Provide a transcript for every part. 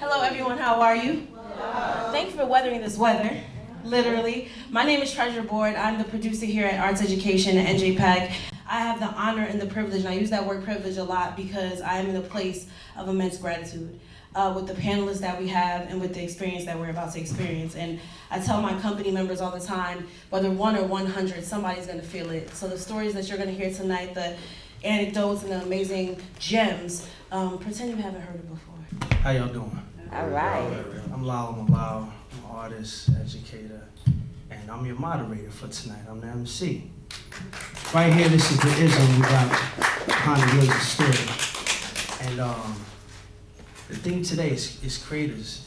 Hello everyone, how are you? Thank you for weathering this weather, literally. My name is Treasure Board. I'm the producer here at Arts Education at NJPAC. I have the honor and the privilege, and I use that word privilege a lot because I am in a place of immense gratitude with the panelists that we have and with the experience that we're about to experience. And I tell my company members all the time, whether 1 or 100, somebody's gonna feel it. So the stories that you're gonna hear tonight, the anecdotes and the amazing gems, pretend you haven't heard it before. How y'all doing? All right. I'm Lyle, I'm an artist, educator, and I'm your moderator for tonight. I'm the MC. Right here, this is the ism we got behind the wheels of story. And the theme today is creators,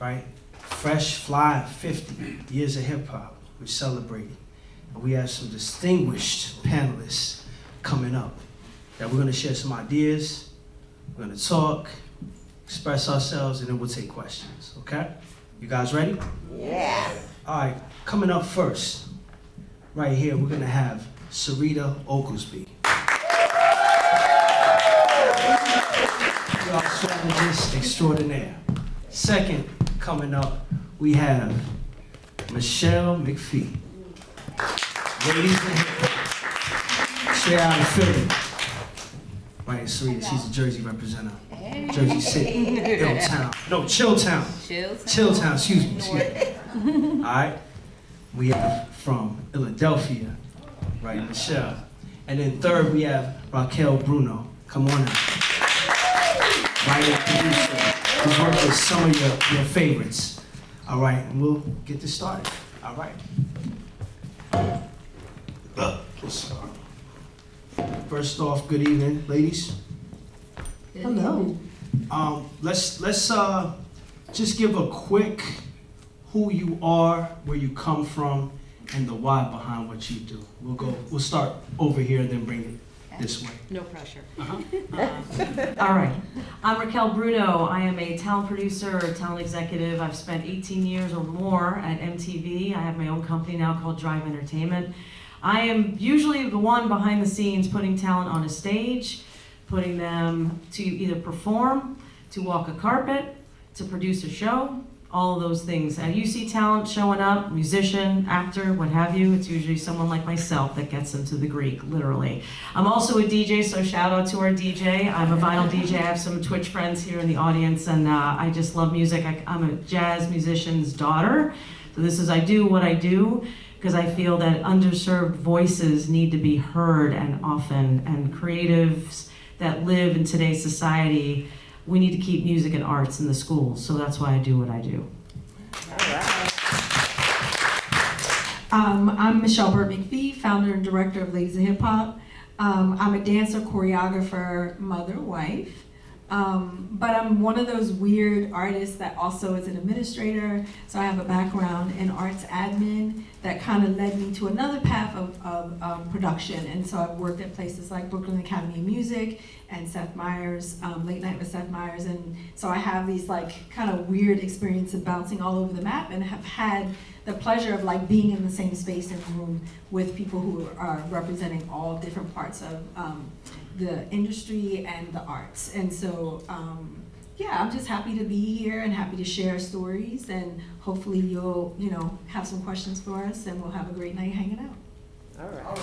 right? Fresh, fly, 50 years of hip hop. We're celebrating. And we have some distinguished panelists coming up that we're gonna share some ideas, we're gonna talk, express ourselves, and then we'll take questions, okay? You guys ready? Yeah. All right, coming up first, right here, we're gonna have Sarita Oglesby. Our strategist extraordinaire. Second, coming up, we have Michelle McPhee. Ladies and gentlemen, straight out of Philly. Right, Sarita, she's a Jersey representative. Jersey City, Illtown. No, Chilltown. Chilltown, excuse me. All right. We have from Philadelphia, right, Michelle. And then third, we have Raquel Bruno. Come on in. Writer, producer, who's worked with some of your favorites. All right, and we'll get this started. All right. Let's start. First off, good evening, ladies. Hello. Let's just give a quick who you are, where you come from, and the why behind what you do. We'll start over here and then bring it this way. No pressure. All right. I'm Raquel Bruno. I am a talent producer, talent executive. I've spent 18 years or more at MTV. I have my own company now called Drive Entertainment. I am usually the one behind the scenes putting talent on a stage, putting them to either perform, to walk a carpet, to produce a show, all of those things. And you see talent showing up, musician, actor, what have you, it's usually someone like myself that gets them to the Greek, literally. I'm also a DJ, so shout out to our DJ. I'm a vinyl DJ. I have some Twitch friends here in the audience, and I just love music. I'm a jazz musician's daughter. So I do what I do because I feel that underserved voices need to be heard and often, and creatives that live in today's society, we need to keep music and arts in the schools, so that's why I do what I do. All right. I'm Michelle Bird McPhee, founder and director of Ladies of Hip Hop. I'm a dancer, choreographer, mother, wife. But I'm one of those weird artists that also is an administrator, so I have a background in arts admin that kind of led me to another path of production. And so I've worked at places like Brooklyn Academy of Music and Seth Meyers, Late Night with Seth Meyers. And so I have these like kind of weird experiences bouncing all over the map, and have had the pleasure of like being in the same space and room with people who are representing all different parts of the industry and the arts. And so, yeah, I'm just happy to be here and happy to share stories, and hopefully you'll, have some questions for us, and we'll have a great night hanging out. All right.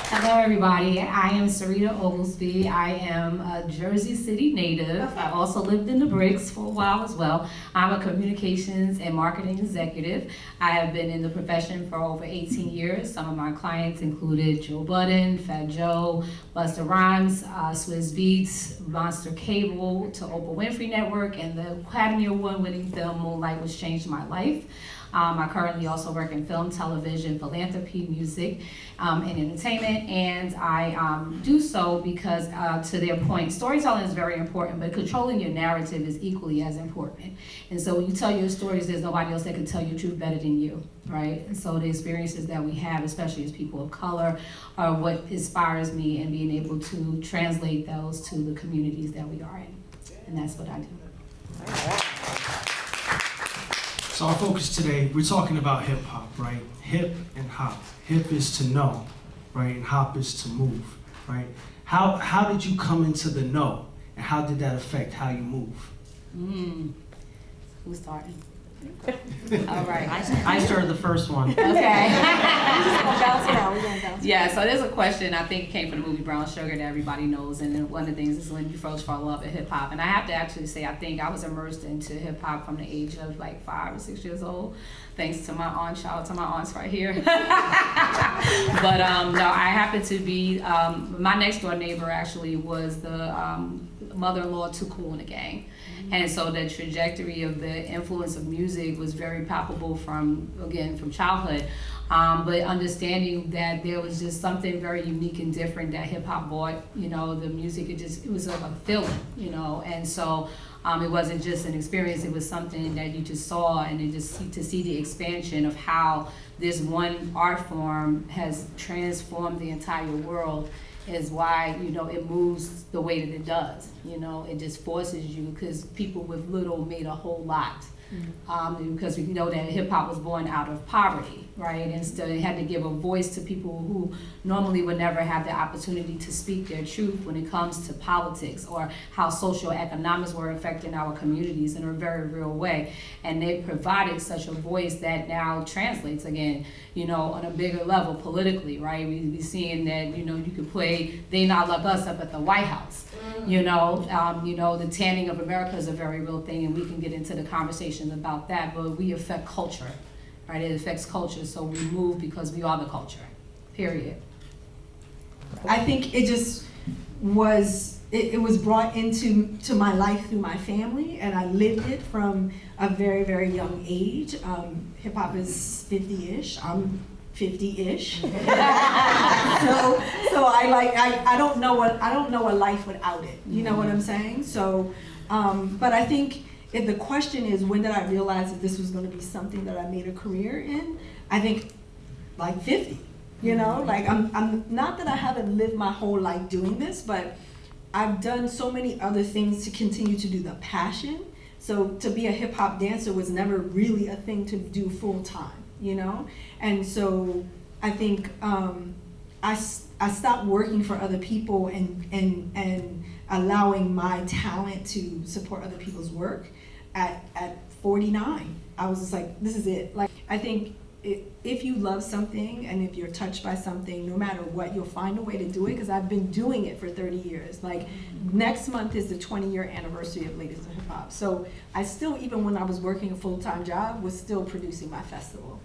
Hello everybody, I am Sarita Oglesby. I am a Jersey City native. I also lived in the Bricks for a while as well. I'm a communications and marketing executive. I have been in the profession for over 18 years. Some of my clients included Joe Budden, Fat Joe, Busta Rhymes, Swizz Beatz, Monster Cable, to Oprah Winfrey Network, and the Academy Award winning film Moonlight, which changed my life. I currently also work in film, television, philanthropy, music, and entertainment, and I do so because, to their point, storytelling is very important, but controlling your narrative is equally as important. And so when you tell your stories, there's nobody else that can tell your truth better than you, right? And so the experiences that we have, especially as people of color, are what inspires me in being able to translate those to the communities that we are in. And that's what I do. All right. So our focus today, we're talking about hip hop, right? Hip and hop. Hip is to know, right? And hop is to move, right? How did you come into the know? and how did that affect how you move? Who's starting? All right. I started the first one. Okay. Bounce around. We're gonna bounce. Yeah, so there's a question I think came from the movie Brown Sugar that everybody knows, and then one of the things is when you first fall in love with hip hop. And I have to actually say, I think I was immersed into hip hop from the age of like 5 or 6 years old, thanks to my aunt. Shout out to my aunts right here. But no, I happened to be my next door neighbor actually was the mother-in-law to Kool and the Gang. And so the trajectory of the influence of music was very palpable from childhood. But understanding that there was just something very unique and different that hip hop brought, the music, it was a feeling, and so it wasn't just an experience, it was something that you just saw, and to see the expansion of how this one art form has transformed the entire world is why, it moves the way that it does. It just forces you, because people with little made a whole lot. Because we know that hip hop was born out of poverty, right? And so it had to give a voice to people who normally would never have the opportunity to speak their truth when it comes to politics or how social economics were affecting our communities in a very real way. And they provided such a voice that now translates again, on a bigger level politically, right? We be seeing that, you could play They Not Like Us up at the White House. The tanning of America is a very real thing, and we can get into the conversation about that, but we affect culture, right? It affects culture, so we move because we are the culture, period. I think it just was, it was brought into my life through my family, and I lived it from a very, very young age. Hip hop is 50-ish. I'm 50-ish. So I don't know a life without it. You know what I'm saying? So, but I think if the question is, when did I realize that this was going to be something that I made a career in? I think like 50. I'm not that I haven't lived my whole life doing this, but I've done so many other things to continue to do the passion. So to be a hip hop dancer was never really a thing to do full time. And so I think I stopped working for other people and allowing my talent to support other people's work at 49. I was just like, this is it. Like, I think if you love something and if you're touched by something, no matter what, you'll find a way to do it, because I've been doing it for 30 years. Like, next month is the 20-year anniversary of Ladies in Hip Hop. So I still, even when I was working a full-time job, was still producing my festival,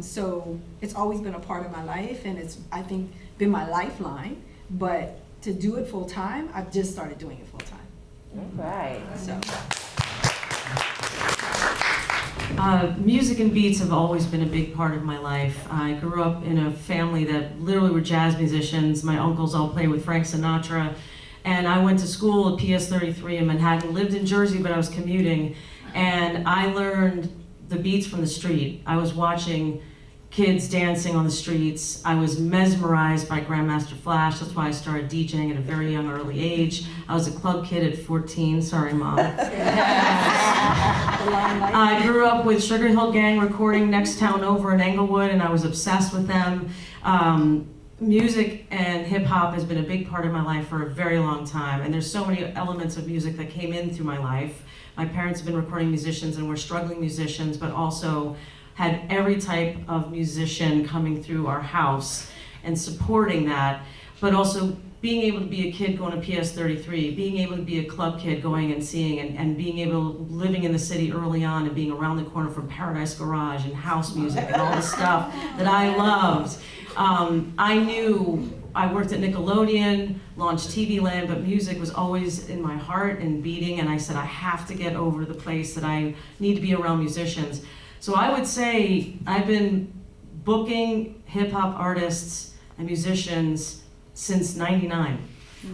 so it's always been a part of my life, and it's, I think, been my lifeline. But to do it full-time, I've just started doing it full-time. All right. So. Music and beats have always been a big part of my life. I grew up in a family that literally were jazz musicians. My uncles all played with Frank Sinatra. And I went to school at PS 33 in Manhattan, lived in Jersey, but I was commuting. And I learned the beats from the street. I was watching kids dancing on the streets. I was mesmerized by Grandmaster Flash. That's why I started DJing at a very young, early age. I was a club kid at 14. Sorry, Mom. I grew up with Sugar Hill Gang recording next town over in Englewood, and I was obsessed with them. Music and hip hop has been a big part of my life for a very long time, and there's so many elements of music that came in through my life. My parents have been recording musicians and were struggling musicians, but also had every type of musician coming through our house and supporting that, but also being able to be a kid going to PS 33, being able to be a club kid going and seeing, and being able, living in the city early on and being around the corner from Paradise Garage and house music and all the stuff that I loved. I knew I worked at Nickelodeon, launched TV Land, but music was always in my heart and beating, and I said, I have to get over the place that I need to be around musicians. So I would say I've been booking hip hop artists and musicians since '99.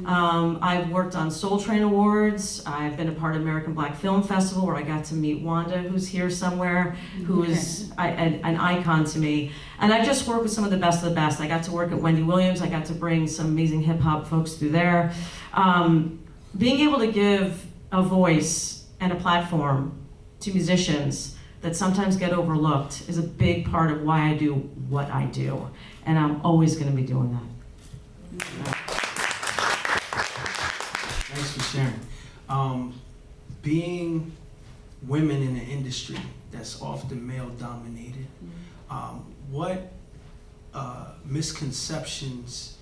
I've worked on Soul Train Awards. I've been a part of American Black Film Festival, where I got to meet Wanda, who's here somewhere, who is an icon to me. And I just worked with some of the best of the best. I got to work at Wendy Williams. I got to bring some amazing hip hop folks through there. Being able to give a voice and a platform to musicians that sometimes get overlooked is a big part of why I do what I do. And I'm always going to be doing that. Thanks for sharing. Being women in an industry that's often male dominated, what misconceptions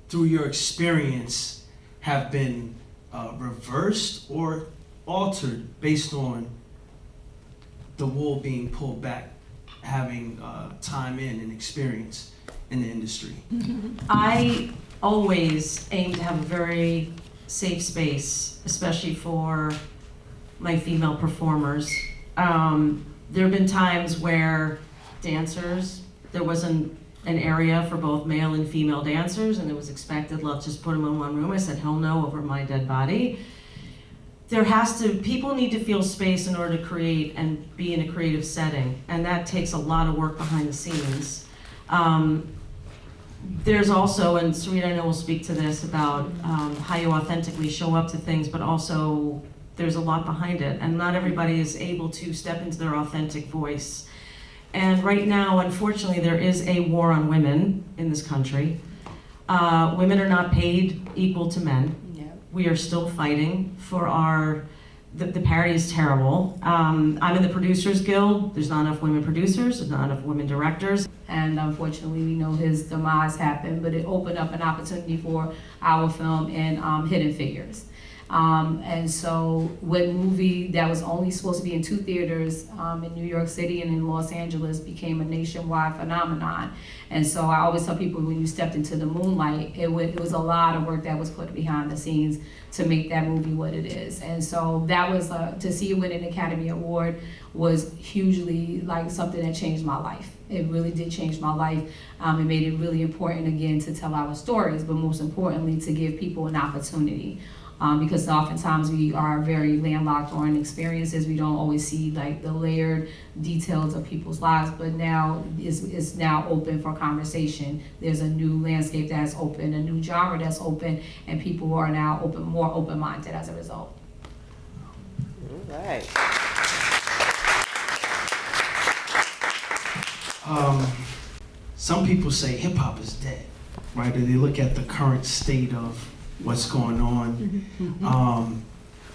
through your experience have been reversed or altered based on the wool being pulled back, having time in and experience in the industry? I always aim to have a very safe space, especially for my female performers. There have been times where dancers, there wasn't an area for both male and female dancers, and it was expected, let's just put them in one room. I said, hell no, over my dead body. People need to feel space in order to create and be in a creative setting, and that takes a lot of work behind the scenes. There's also, and Sarita I know will speak to this, about how you authentically show up to things, but also there's a lot behind it, and not everybody is able to step into their authentic voice. And right now, unfortunately, there is a war on women in this country. Women are not paid equal to men. Yeah. We are still fighting for the parity is terrible. I'm in the Producers Guild. There's not enough women producers, there's not enough women directors. And unfortunately, we know his demise happened, but it opened up an opportunity for our film and Hidden Figures. And so what movie that was only supposed to be in 2 theaters in New York City and in Los Angeles became a nationwide phenomenon. And so I always tell people, when you stepped into the moonlight, it was a lot of work that was put behind the scenes to make that movie what it is. And so that was, to see it win an Academy Award was hugely like something that changed my life. It really did change my life. It made it really important, again, to tell our stories, but most importantly, to give people an opportunity. Because oftentimes we are very landlocked on experiences. We don't always see like the layered details of people's lives, but now it's now open for conversation. There's a new landscape that's open, a new genre that's open, and people are now more open-minded as a result. All right. Some people say hip hop is dead, right? Or they look at the current state of what's going on.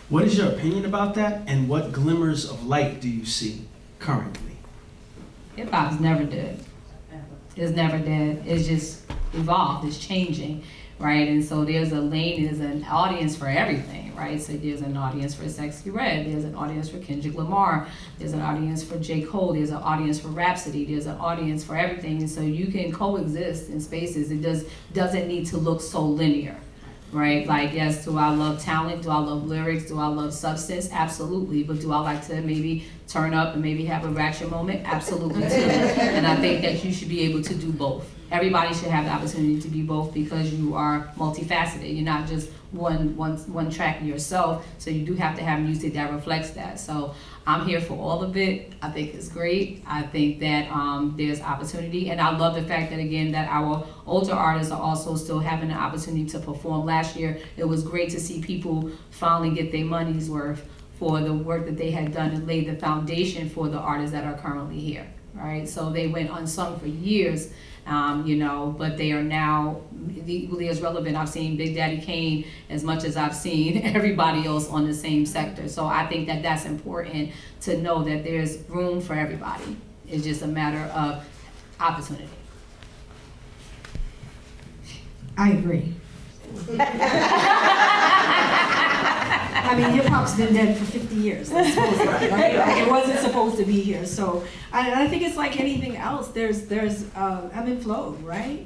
What is your opinion about that, and what glimmers of light do you see currently? Hip hop is never dead. It's never dead. It's just evolved. It's changing, right? And so there's a lane, there's an audience for everything, right? So there's an audience for Sexy Red, there's an audience for Kendrick Lamar, there's an audience for J. Cole, there's an audience for Rhapsody, there's an audience for everything. And so you can coexist in spaces. It doesn't need to look so linear. Right? Like, yes, do I love talent? Do I love lyrics? Do I love substance? Absolutely. But do I like to maybe turn up and maybe have a ratchet moment? Absolutely too. And I think that you should be able to do both. Everybody should have the opportunity to be both, because you are multifaceted. You're not just one track yourself. So you do have to have music that reflects that. So I'm here for all of it. I think it's great. I think that there's opportunity, and I love the fact that, again, that our older artists are also still having an opportunity to perform. Last year, it was great to see people finally get their money's worth for the work that they had done and laid the foundation for the artists that are currently here, right? So they went unsung for years, but they are now equally as relevant. I've seen Big Daddy Kane as much as I've seen everybody else on the same sector. So I think that that's important to know, that there's room for everybody. It's just a matter of opportunity. I agree. I mean, hip hop's been dead for 50 years. Supposedly, right? Like, it wasn't supposed to be here. So I think it's like anything else. There's ebb and flow, right?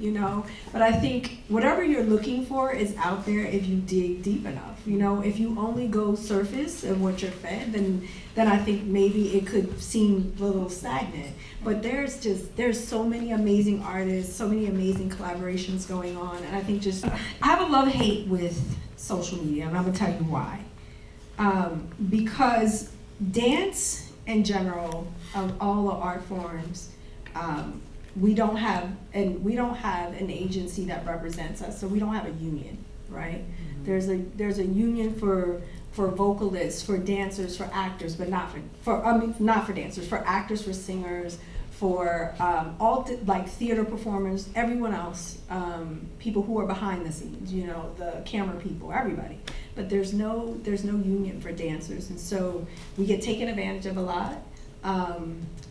But I think whatever you're looking for is out there if you dig deep enough. If you only go surface of what you're fed, then I think maybe it could seem a little stagnant. But there's so many amazing artists, so many amazing collaborations going on, and I think I have a love-hate with social media, and I'm gonna tell you why. Because dance in general, of all the art forms, we don't have an agency that represents us, so we don't have a union, right? Mm-hmm. There's a union for vocalists, for dancers, for actors, but not for dancers, for actors, for singers, for like theater performers, everyone else, people who are behind the scenes, you know, the camera people, everybody. But there's no union for dancers, and so we get taken advantage of a lot.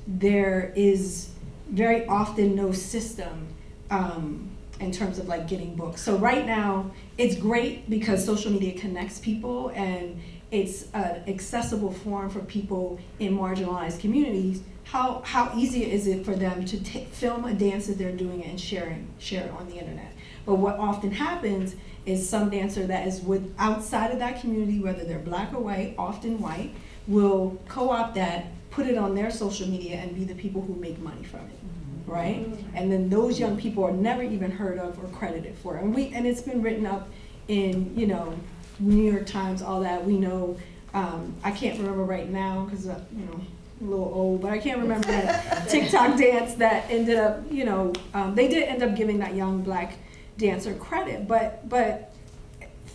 There is very often no system in terms of like getting booked. So right now, it's great because social media connects people, and it's an accessible forum for people in marginalized communities. How easy is it for them to film a dance that they're doing and share it on the internet? But what often happens is some dancer that is outside of that community, whether they're black or white, often white, will co-opt that, put it on their social media, and be the people who make money from it, right? And then those young people are never even heard of or credited for it. And it's been written up in, you know, New York Times, all that. We know, I can't remember right now because, you know, I'm a little old, but I can't remember that TikTok dance that ended up, you know, they did end up giving that young black dancer credit, but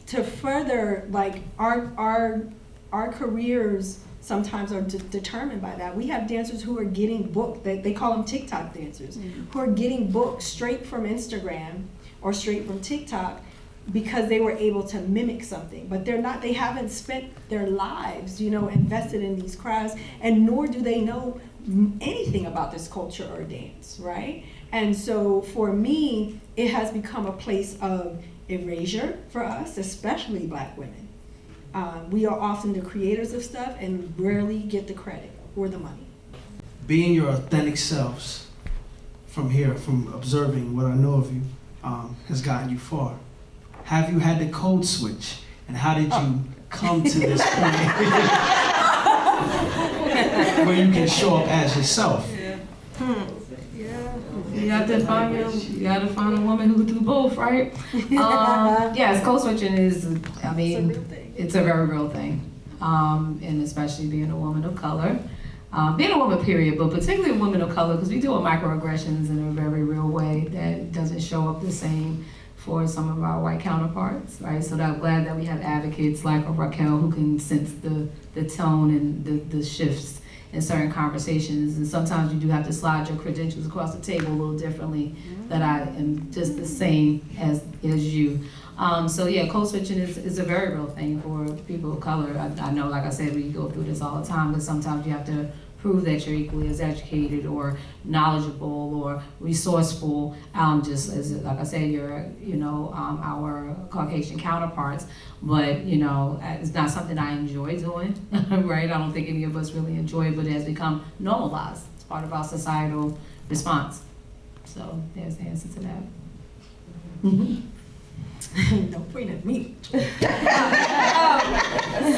to further, like, our careers sometimes are determined by that. We have dancers who are getting booked, they call them TikTok dancers, who are getting booked straight from Instagram or straight from TikTok because they were able to mimic something, but they haven't spent their lives, you know, invested in these crafts, and nor do they know anything about this culture or dance, right? And so for me, it has become a place of erasure for us, especially black women. We are often the creators of stuff and rarely get the credit or the money. Being your authentic selves from here, from observing what I know of you, has gotten you far. Have you had to code switch? And how did you come to this point where you can show up as yourself? You have to find a woman who do both, right? Yes, code switching is, I mean, it's a very real thing. And especially being a woman of color. Being a woman, period, but particularly a woman of color, because we deal with microaggressions in a very real way that doesn't show up the same for some of our white counterparts, right? So I'm glad that we have advocates like Raquel who can sense the tone and the shifts in certain conversations. And sometimes you do have to slide your credentials across the table a little differently, that I am just the same as you. So yeah, code switching is a very real thing for people of color. I know, like I said, we go through this all the time, but sometimes you have to prove that you're equally as educated or knowledgeable or resourceful, just as, like I said, our Caucasian counterparts. But, you know, it's not something I enjoy doing, right? I don't think any of us really enjoy it, but it has become normalized. It's part of our societal response. So there's the answer to that. Don't point at me.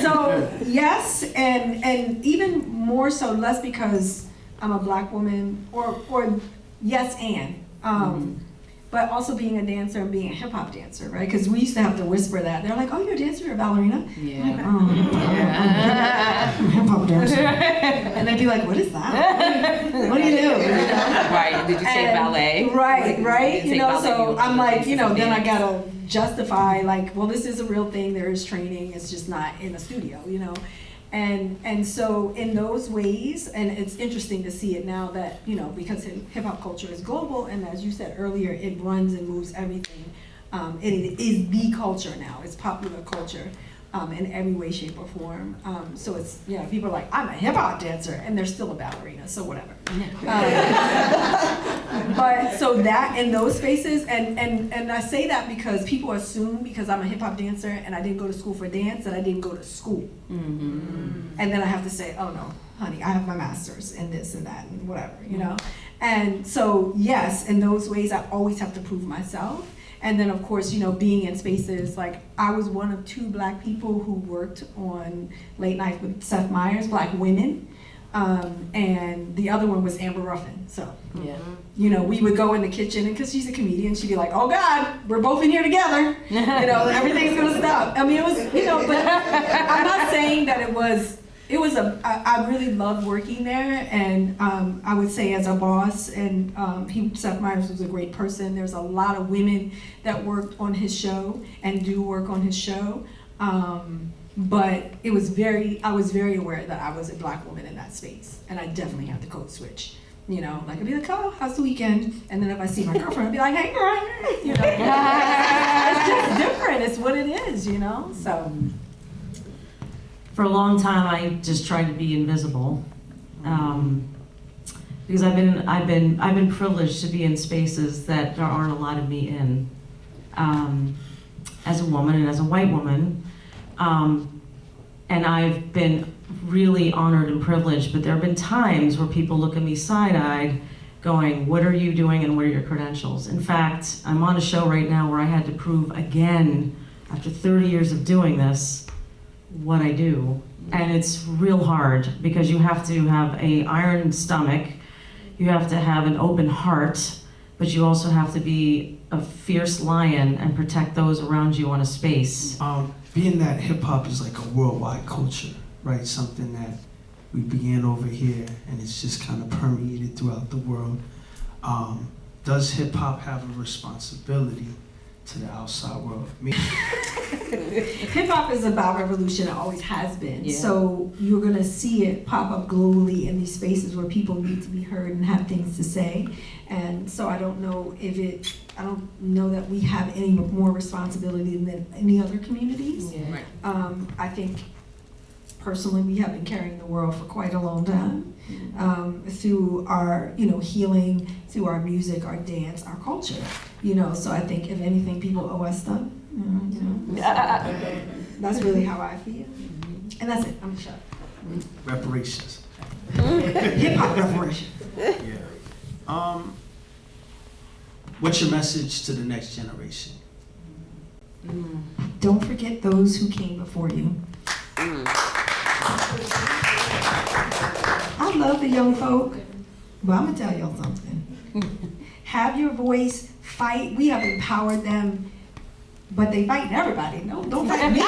So yes, and even more so, less because I'm a black woman, or yes and, but also being a dancer and being a hip hop dancer, right? Because we used to have to whisper that. They're like, "Oh, you're a dancer, you're a ballerina." Yeah. Like, I'm a hip hop dancer, and they'd be like, "What is that? What do you do?" Right, did you say ballet? Right. You know, ballet, so I'm like, you know, then I dance. gotta justify, like, well, this is a real thing, there is training, it's just not in a studio, you know? And so in those ways, and it's interesting to see it now that, you know, because hip hop culture is global, and as you said earlier, it runs and moves everything. It is the culture now, it's popular culture. In every way, shape, or form. So it's, you know, people are like, I'm a hip hop dancer, and they're still a ballerina, so whatever. But so that in those spaces, and I say that because people assume because I'm a hip hop dancer and I didn't go to school for dance, that I didn't go to school. And then I have to say, oh no, honey, I have my master's in this and that and whatever, you know? And so yes, in those ways, I always have to prove myself. And then, of course, you know, being in spaces, like, I was one of 2 black people who worked on Late Night with Seth Meyers, black women, and the other one was Amber Ruffin. So, you know, we would go in the kitchen, and because she's a comedian, she'd be like, oh God, we're both in here together. You know, everything's gonna stop. I mean, it was, you know, but I'm not saying that it was I really loved working there, and I would say as a boss, and Seth Meyers was a great person. There's a lot of women that worked on his show and do work on his show, but I was very aware that I was a black woman in that space, and I definitely had to code switch. You know, like I'd be like, oh, how's the weekend? And then if I see my girlfriend, I'd be like, hey, girl, you know. It's just different. It's what it is, you know. So For a long time, I just tried to be invisible, because I've been privileged to be in spaces that there aren't a lot of me in, as a woman and as a white woman, and I've been really honored and privileged. But there have been times where people look at me side-eyed, going, "What are you doing, and what are your credentials?" In fact, I'm on a show right now where I had to prove again, after 30 years of doing this, what I do. And it's real hard because you have to have an iron stomach, you have to have an open heart, but you also have to be a fierce lion and protect those around you on a space. Being that hip hop is like a worldwide culture, right? Something that we began over here and it's just kind of permeated throughout the world. Does hip hop have a responsibility to the outside world? hip hop is about revolution. It always has been. Yeah. So you're gonna see it pop up globally in these spaces where people need to be heard and have things to say. And so I don't know that we have any more responsibility than any other communities. Yeah. Right. I think personally we have been carrying the world for quite a long time, through our, you know, healing, through our music, our dance, our culture. You know, so I think if anything, people owe us stuff. You know, so that's really how I feel. And that's it. I'm shut. Reparations. Hip hop reparations. Yeah. What's your message to the next generation? Don't forget those who came before you. I love the young folk, but I'm gonna tell y'all something. Have your voice, fight. We have empowered them, but they fighting everybody. No, don't fight me.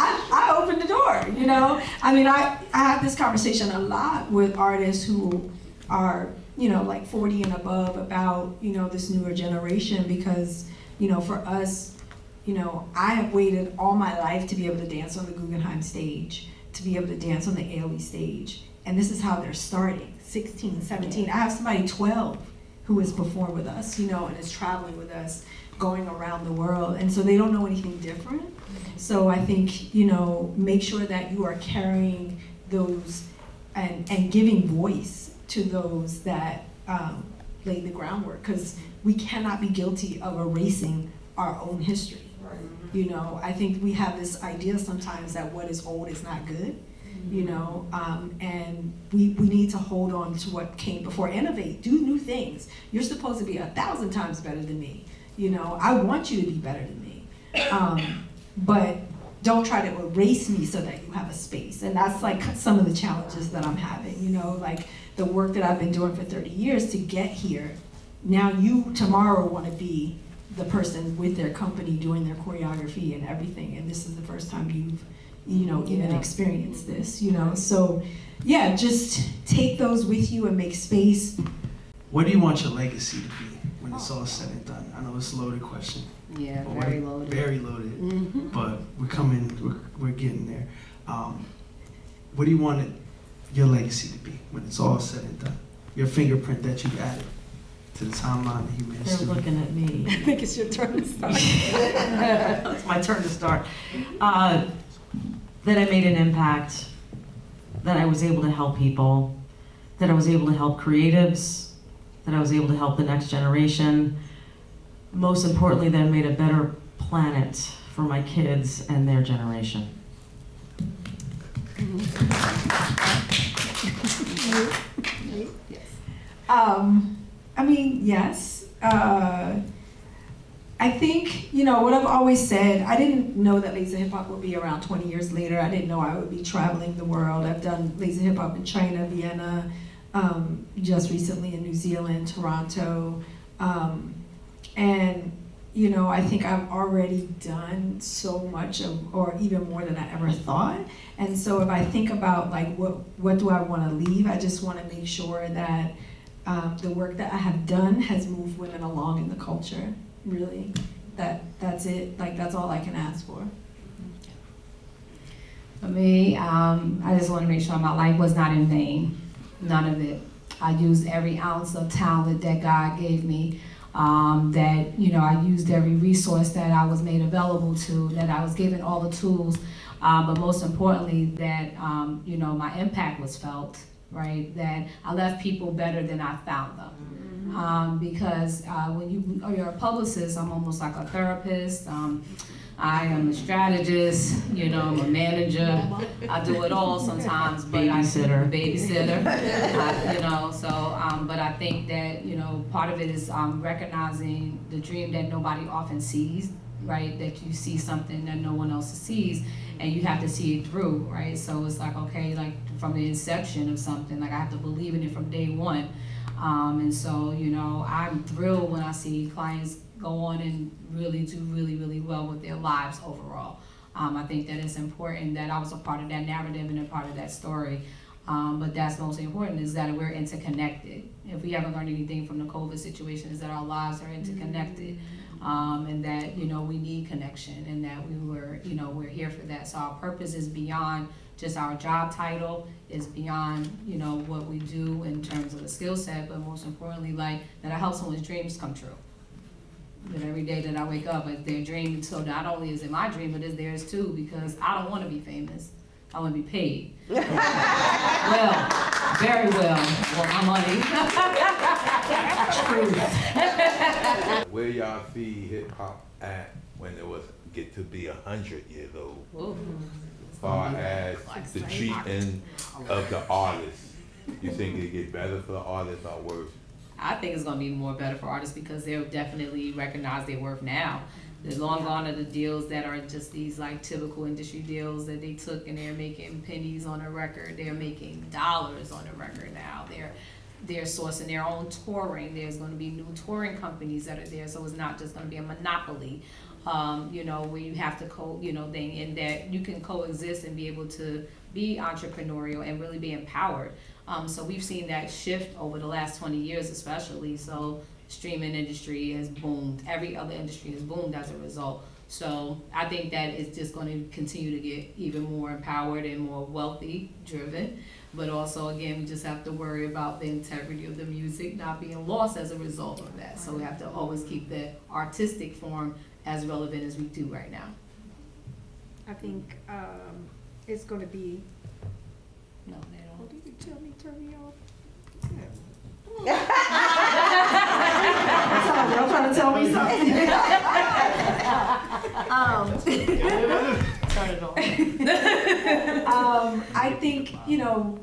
I opened the door, you know? I mean, I have this conversation a lot with artists who are, you know, like 40 and above about, you know, this newer generation because, you know, for us, you know, I have waited all my life to be able to dance on the Guggenheim stage, to be able to dance on the Ailey stage. And this is how they're starting, 16, 17. I have somebody 12 who has performed with us, you know, and is traveling with us, going around the world. And so they don't know anything different. So I think, you know, make sure that you are carrying those and giving voice to those that laid the groundwork, because we cannot be guilty of erasing our own history. You know, I think we have this idea sometimes that what is old is not good, you know, and we need to hold on to what came before, innovate, do new things. You're supposed to be 1,000 times better than me. You know, I want you to be better than me. But don't try to erase me so that you have a space. And that's like some of the challenges that I'm having, you know, like the work that I've been doing for 30 years to get here. Now you tomorrow want to be the person with their company doing their choreography and everything, and this is the first time you've, you know, even experienced this, you know. So yeah, just take those with you and make space. What do you want your legacy to be when it's all said and done? I know it's a loaded question. Yeah, but very loaded. Very loaded, but we're getting there. What do you want your legacy to be when it's all said and done? Your fingerprint that you've added to the timeline of human history. They're looking at me. I think it's your turn to start. It's my turn to start. That I made an impact, that I was able to help people, that I was able to help creatives, that I was able to help the next generation. Most importantly, that I made a better planet for my kids and their generation. I mean, yes. I think, you know, what I've always said, I didn't know that Lazy Hip Hop would be around 20 years later. I didn't know I would be traveling the world. I've done Lazy Hip Hop in China, Vienna, just recently in New Zealand, Toronto. And, you know, I think I've already done so much or even more than I ever thought. And so if I think about like, what do I want to leave? I just want to make sure that the work that I have done has moved women along in the culture, really. That's it, like that's all I can ask for. For me, I just want to make sure my life was not in vain. None of it. I used every ounce of talent that God gave me. That, you know, I used every resource that I was made available to, that I was given all the tools, but most importantly, that, you know, my impact was felt, right? That I left people better than I found them. Because when you're a publicist, I'm almost like a therapist. I am a strategist, you know, I'm a manager. I do it all sometimes, but babysitter. You know, so, but I think that, you know, part of it is recognizing the dream that nobody often sees, right? That you see something that no one else sees, and you have to see it through, right? So it's like, okay, like from the inception of something, like I have to believe in it from day one. And so, you know, I'm thrilled when I see clients go on and really do really well with their lives overall. I think that it's important that I was a part of that narrative and a part of that story. But that's most important, is that we're interconnected. If we haven't learned anything from the COVID situation, is that our lives are interconnected. And that, you know, we need connection, and that we're here for that. So our purpose is beyond just our job title, is beyond, you know, what we do in terms of a skill set, but most importantly, like, that I help someone's dreams come true. That every day that I wake up, it's their dream. So not only is it my dream, but it's theirs too, because I don't want to be famous. I want to be paid. Well, very well. Well, my money. Truth. Where y'all see hip hop at when it was get to be 100 years old? Ooh. As far as the treatment of the artists, you think it get better for the artists or worse? I think it's going to be more better for artists, because they'll definitely recognize their worth now. The long gone are the deals that are just these like typical industry deals that they took, and they're making pennies on a record. They're making dollars on a record now. They're sourcing their own touring. There's going to be new touring companies that are there, so it's not just going to be a monopoly. You know, where you have to thing, and that you can coexist and be able to be entrepreneurial and really be empowered. So we've seen that shift over the last 20 years, especially. So streaming industry has boomed. Every other industry has boomed as a result. So I think that it's just going to continue to get even more empowered and more wealthy driven. But also, again, we just have to worry about the integrity of the music not being lost as a result of that. So we have to always keep the artistic form as relevant as we do right now. I think it's going to be. No, they don't. Oh, did you tell me turn me off? Y'all trying to tell me something? Turn it on. I think, you know,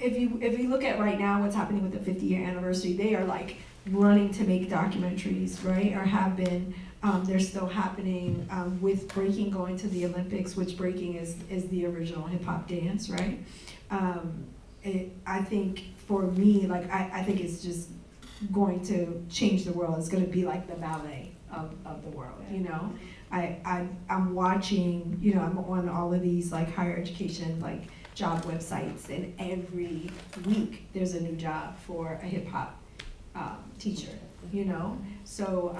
if you look at right now what's happening with the 50-year anniversary, they are like running to make documentaries, right? Or have been. They're still happening with breaking going to the Olympics, which breaking is the original hip hop dance, right? I think for me, like I think it's just going to change the world. It's going to be like the ballet of the world, you know. I'm watching, you know, I'm on all of these like higher education like job websites, and every week there's a new job for a hip hop teacher, you know. So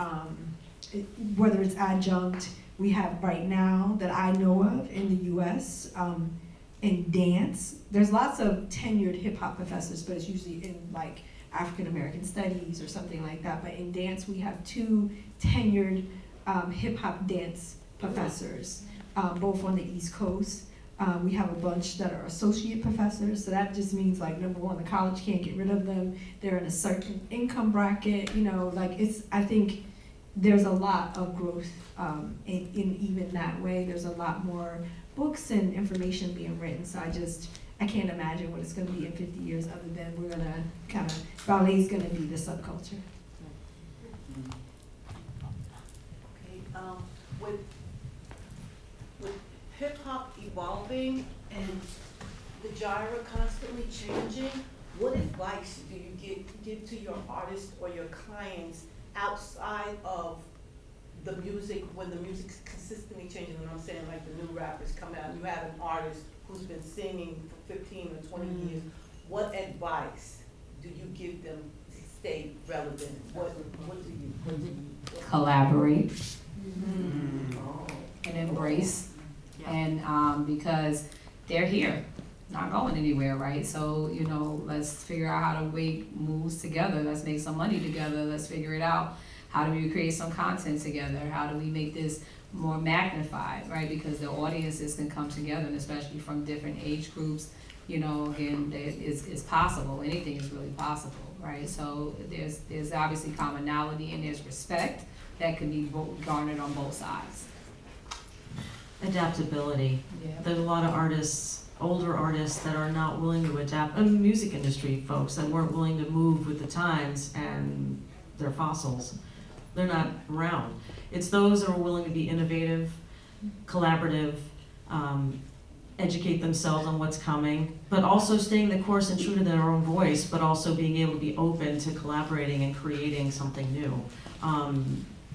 whether it's adjunct, we have right now that I know of in the U.S. In dance, there's lots of tenured hip hop professors, but it's usually in like African American studies or something like that. But in dance, we have 2 tenured hip hop dance professors, both on the East Coast. We have a bunch that are associate professors, so that just means like number one, the college can't get rid of them. They're in a certain income bracket, you know. Like I think there's a lot of growth in even that way. There's a lot more books and information being written. So I can't imagine what it's going to be in 50 years, other than we're going to kind of, ballet's going to be the subculture. Okay, with hip hop evolving and the genre constantly changing, what advice do you give to your artists or your clients outside of the music, when the music's consistently changing? And I'm saying, like, the new rappers come out, you have an artist who's been singing for 15 or 20 years. What advice do you give them to stay relevant? What do you Collaborate Oh. and embrace, and because they're here. not going anywhere, right? So, you know, let's figure out how to make moves together. Let's make some money together. Let's figure it out. How do we create some content together? How do we make this more magnified, right? Because the audiences can come together, and especially from different age groups, you know, again, it's possible. Anything is really possible, right? So there's obviously commonality and there's respect that can be garnered on both sides. Adaptability. Yeah. There's a lot of artists, older artists, that are not willing to adapt, and music industry folks that weren't willing to move with the times, and they're fossils. They're not around. It's those that are willing to be innovative, collaborative, educate themselves on what's coming, but also staying the course and true to their own voice, but also being able to be open to collaborating and creating something new.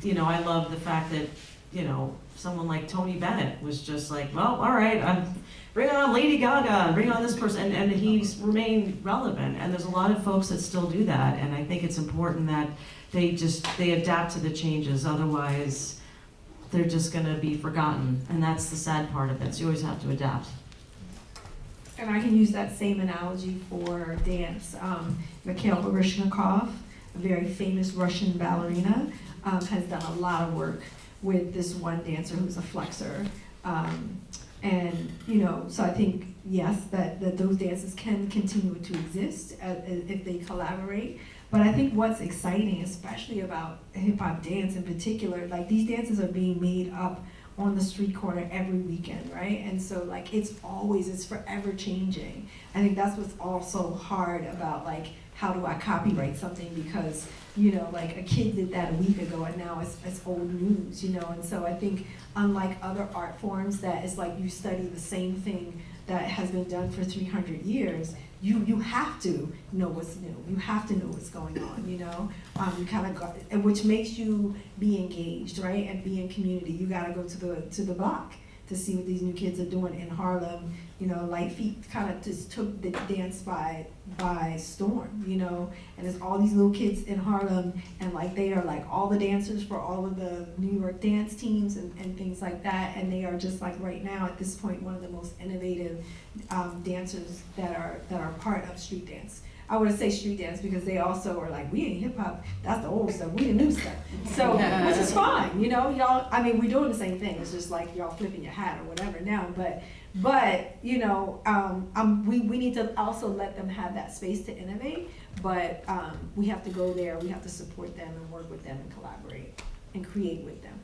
You know, I love the fact that, you know, someone like Tony Bennett was just like, well, all right, bring on Lady Gaga, bring on this person, and he's remained relevant. And there's a lot of folks that still do that, and I think it's important that they adapt to the changes. Otherwise, they're just gonna be forgotten, and that's the sad part of it. So you always have to adapt. And I can use that same analogy for dance. Mikhail Baryshnikov, a very famous Russian ballerina, has done a lot of work with this one dancer who's a flexor. And, you know, so I think, yes, that those dances can continue to exist if they collaborate. But I think what's exciting, especially about hip hop dance in particular, like these dances are being made up on the street corner every weekend, right? And so like it's forever changing. I think that's what's also hard about like, how do I copyright something, because, you know, like a kid did that a week ago and now it's old news, you know? And so I think unlike other art forms that it's like you study the same thing that has been done for 300 years, you have to know what's new. You have to know what's going on, you know? You kind of got, and which makes you be engaged, right? And be in community. You gotta go to the block to see what these new kids are doing in Harlem. You know, Light Feet kind of just took the dance by storm, you know? And there's all these little kids in Harlem, and like they are like all the dancers for all of the New York dance teams and things like that. And they are just like right now at this point, one of the most innovative dancers that are part of street dance. I would say street dance because they also are like, we ain't hip hop, that's the old stuff, we the new stuff. So, which is fine, you know, y'all, I mean, we're doing the same thing, it's just like y'all flipping your hat or whatever now, but you know, we need to also let them have that space to innovate, but we have to go there, we have to support them and work with them and collaborate and create with them.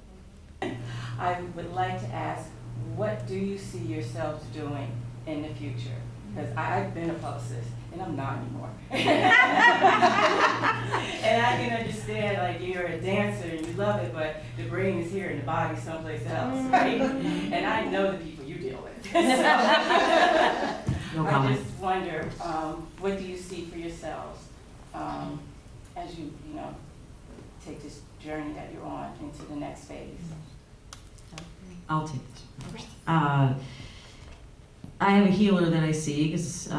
I would like to ask, what do you see yourselves doing in the future? Because I've been a publicist, and I'm not anymore. And I can understand, like, you're a dancer and you love it, but the brain is here and the body's someplace else, right? And I know the people you deal with. So, No I comment. just wonder, what do you see for yourselves as you know, take this journey that you're on into the next phase? I'll take this first. I have a healer that I see, because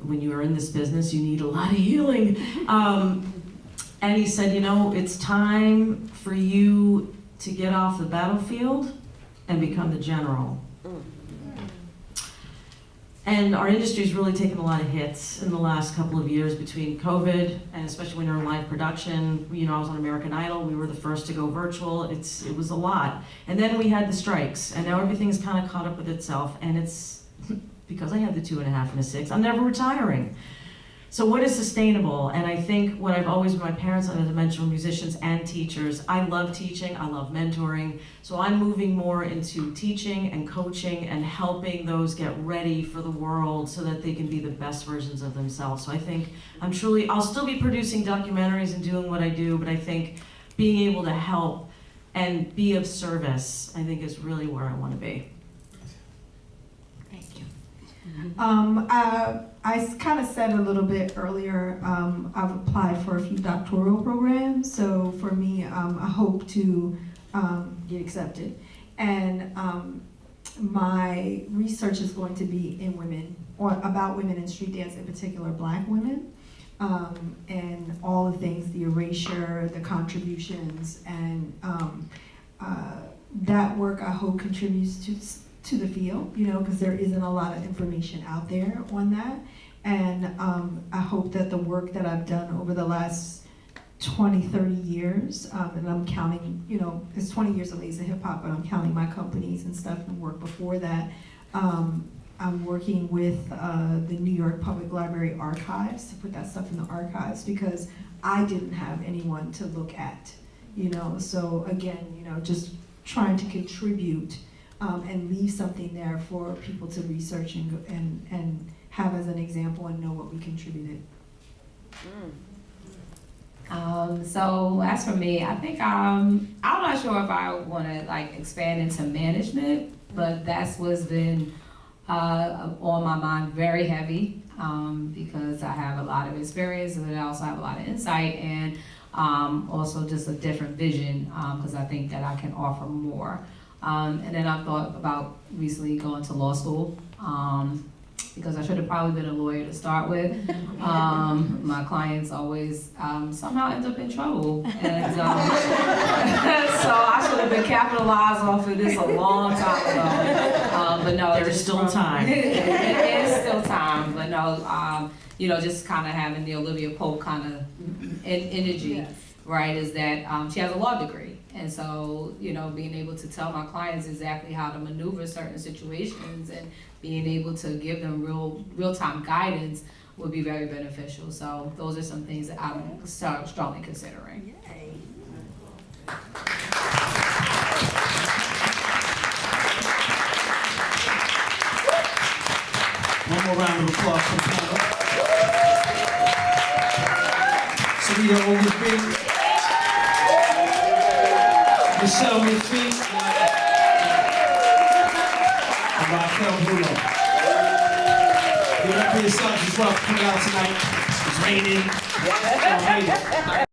when you are in this business, you need a lot of healing. And he said, you know, it's time for you to get off the battlefield and become the general. And our industry's really taken a lot of hits in the last couple of years between COVID, and especially when you're in live production. You know, I was on American Idol, we were the first to go virtual. It was a lot. And then we had the strikes, and now everything's kind of caught up with itself, and it's, because I have the 2.5 and a 6, I'm never retiring. So what is sustainable? And I think what I've always, my parents, as I mentioned, were musicians and teachers. I love teaching, I love mentoring. So I'm moving more into teaching and coaching and helping those get ready for the world so that they can be the best versions of themselves. So I think I'll still be producing documentaries and doing what I do, but I think being able to help and be of service, I think is really where I want to be. I kind of said a little bit earlier, I've applied for a few doctoral programs, so for me, I hope to get accepted. And my research is going to be in women, or about women in street dance, in particular Black women, and all the things, the erasure, the contributions, and that work I hope contributes to the field, you know, because there isn't a lot of information out there on that. And I hope that the work that I've done over the last 20, 30 years, and I'm counting, you know, it's 20 years of Lazy Hip Hop, but I'm counting my companies and stuff and work before that. I'm working with the New York Public Library Archives to put that stuff in the archives because I didn't have anyone to look at, you know. So again, you know, just trying to contribute and leave something there for people to research and have as an example and know what we contributed. So as for me, I think I'm not sure if I want to like expand into management, but that's what's been on my mind very heavy because I have a lot of experience and I also have a lot of insight and also just a different vision because I think that I can offer more. And then I thought about recently going to law school. Because I should have probably been a lawyer to start with. My clients always somehow end up in trouble. And so I should have been capitalized off of this a long time ago. But no, There's still time. It is still time, but no, you know, just kind of having the Olivia Pope kind of energy, yes. Right, is that she has a law degree. And so, you know, being able to tell my clients exactly how to maneuver certain situations and being able to give them real-time guidance would be very beneficial. So those are some things that I'm strongly considering. Yay. One more round of applause for Pamela. Sarita Oglesby. Michelle McPhee. And Raquel Bruno. Give it up for yourselves as well for coming out tonight. It's raining. It's all raining.